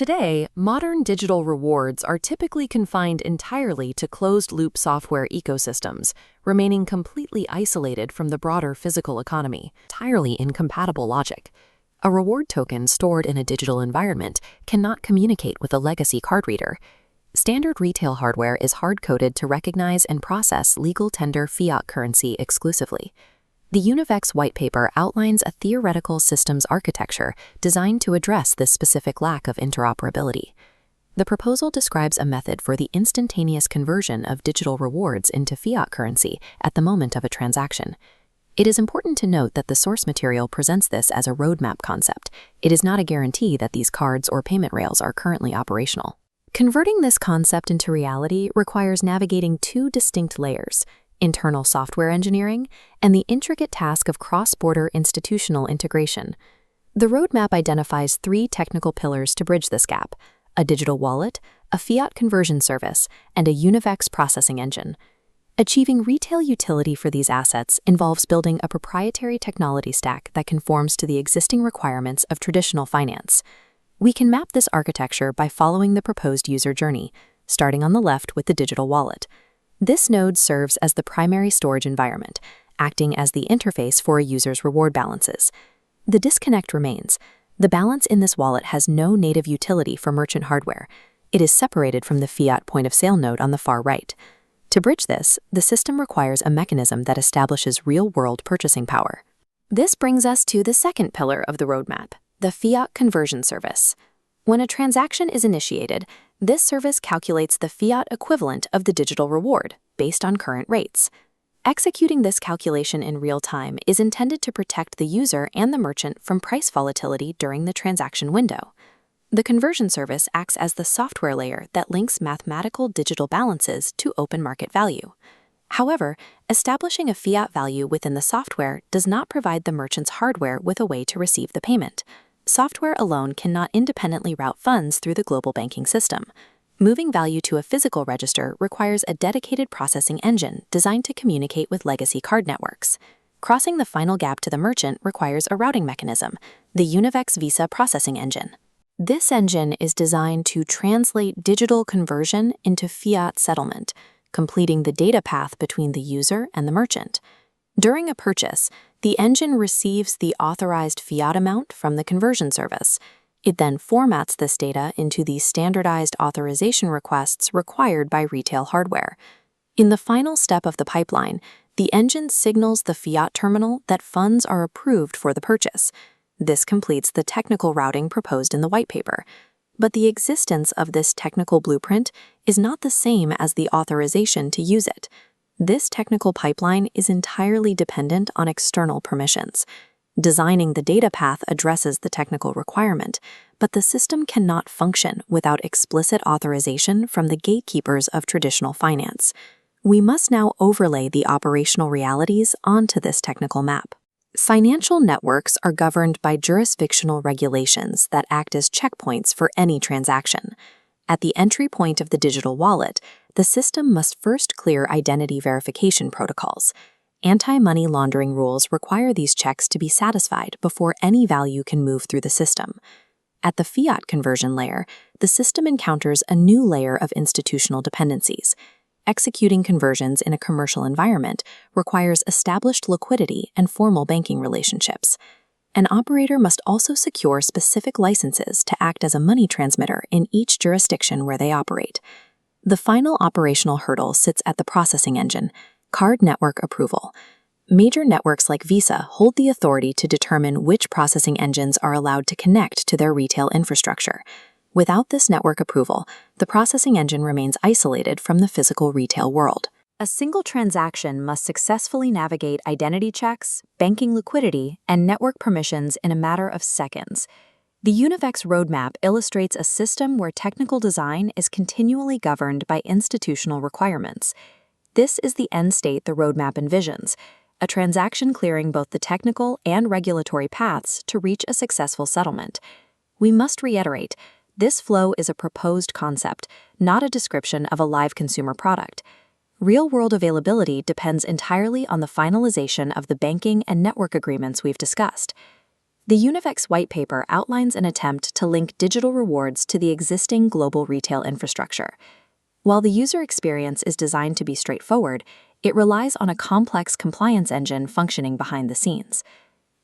Today, modern digital rewards are typically confined entirely to closed-loop software ecosystems, remaining completely isolated from the broader physical economy, entirely incompatible logic. A reward token stored in a digital environment cannot communicate with a legacy card reader. Standard retail hardware is hard-coded to recognize and process legal tender fiat currency exclusively. The UniVex white paper outlines a theoretical systems architecture designed to address this specific lack of interoperability. The proposal describes a method for the instantaneous conversion of digital rewards into fiat currency at the moment of a transaction. It is important to note that the source material presents this as a roadmap concept. It is not a guarantee that these cards or payment rails are currently operational. Converting this concept into reality requires navigating two distinct layers: internal software engineering, and the intricate task of cross-border institutional integration. The roadmap identifies three technical pillars to bridge this gap: a digital wallet, a fiat conversion service, and a UniVex processing engine. Achieving retail utility for these assets involves building a proprietary technology stack that conforms to the existing requirements of traditional finance. We can map this architecture by following the proposed user journey, starting on the left with the digital wallet. This node serves as the primary storage environment, acting as the interface for a user's reward balances. The disconnect remains. The balance in this wallet has no native utility for merchant hardware. It is separated from the fiat point-of-sale node on the far right. To bridge this, the system requires a mechanism that establishes real-world purchasing power. This brings us to the second pillar of the roadmap: the fiat conversion service. When a transaction is initiated, this service calculates the fiat equivalent of the digital reward based on current rates. Executing this calculation in real time is intended to protect the user and the merchant from price volatility during the transaction window. The conversion service acts as the software layer that links mathematical digital balances to open market value. However, establishing a fiat value within the software does not provide the merchant's hardware with a way to receive the payment. Software alone cannot independently route funds through the global banking system. Moving value to a physical register requires a dedicated processing engine designed to communicate with legacy card networks. Crossing the final gap to the merchant requires a routing mechanism, the UniVex Visa processing engine. This engine is designed to translate digital conversion into fiat settlement, completing the data path between the user and the merchant. During a purchase, the engine receives the authorized fiat amount from the conversion service. It then formats this data into the standardized authorization requests required by retail hardware. In the final step of the pipeline, the engine signals the fiat terminal that funds are approved for the purchase. This completes the technical routing proposed in the white paper. But the existence of this technical blueprint is not the same as the authorization to use it. This technical pipeline is entirely dependent on external permissions. Designing the data path addresses the technical requirement, but the system cannot function without explicit authorization from the gatekeepers of traditional finance. We must now overlay the operational realities onto this technical map. Financial networks are governed by jurisdictional regulations that act as checkpoints for any transaction. At the entry point of the digital wallet, the system must first clear identity verification protocols. Anti-money laundering rules require these checks to be satisfied before any value can move through the system. At the fiat conversion layer, the system encounters a new layer of institutional dependencies. Executing conversions in a commercial environment requires established liquidity and formal banking relationships. An operator must also secure specific licenses to act as a money transmitter in each jurisdiction where they operate. The final operational hurdle sits at the processing engine, card network approval. Major networks like Visa hold the authority to determine which processing engines are allowed to connect to their retail infrastructure. Without this network approval, the processing engine remains isolated from the physical retail world. A single transaction must successfully navigate identity checks, banking liquidity, and network permissions in a matter of seconds. The UniVex roadmap illustrates a system where technical design is continually governed by institutional requirements. This is the end state the roadmap envisions, a transaction clearing both the technical and regulatory paths to reach a successful settlement. We must reiterate, this flow is a proposed concept, not a description of a live consumer product. Real-world availability depends entirely on the finalization of the banking and network agreements we've discussed. The UNIVEX white paper outlines an attempt to link digital rewards to the existing global retail infrastructure. While the user experience is designed to be straightforward, it relies on a complex compliance engine functioning behind the scenes.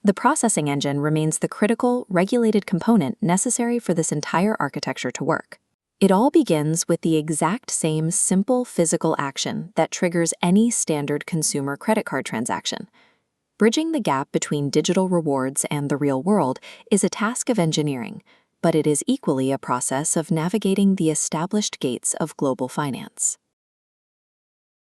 The processing engine remains the critical, regulated component necessary for this entire architecture to work. It all begins with the exact same simple physical action that triggers any standard consumer credit card transaction. Bridging the gap between digital rewards and the real world is a task of engineering, but it is equally a process of navigating the established gates of global finance.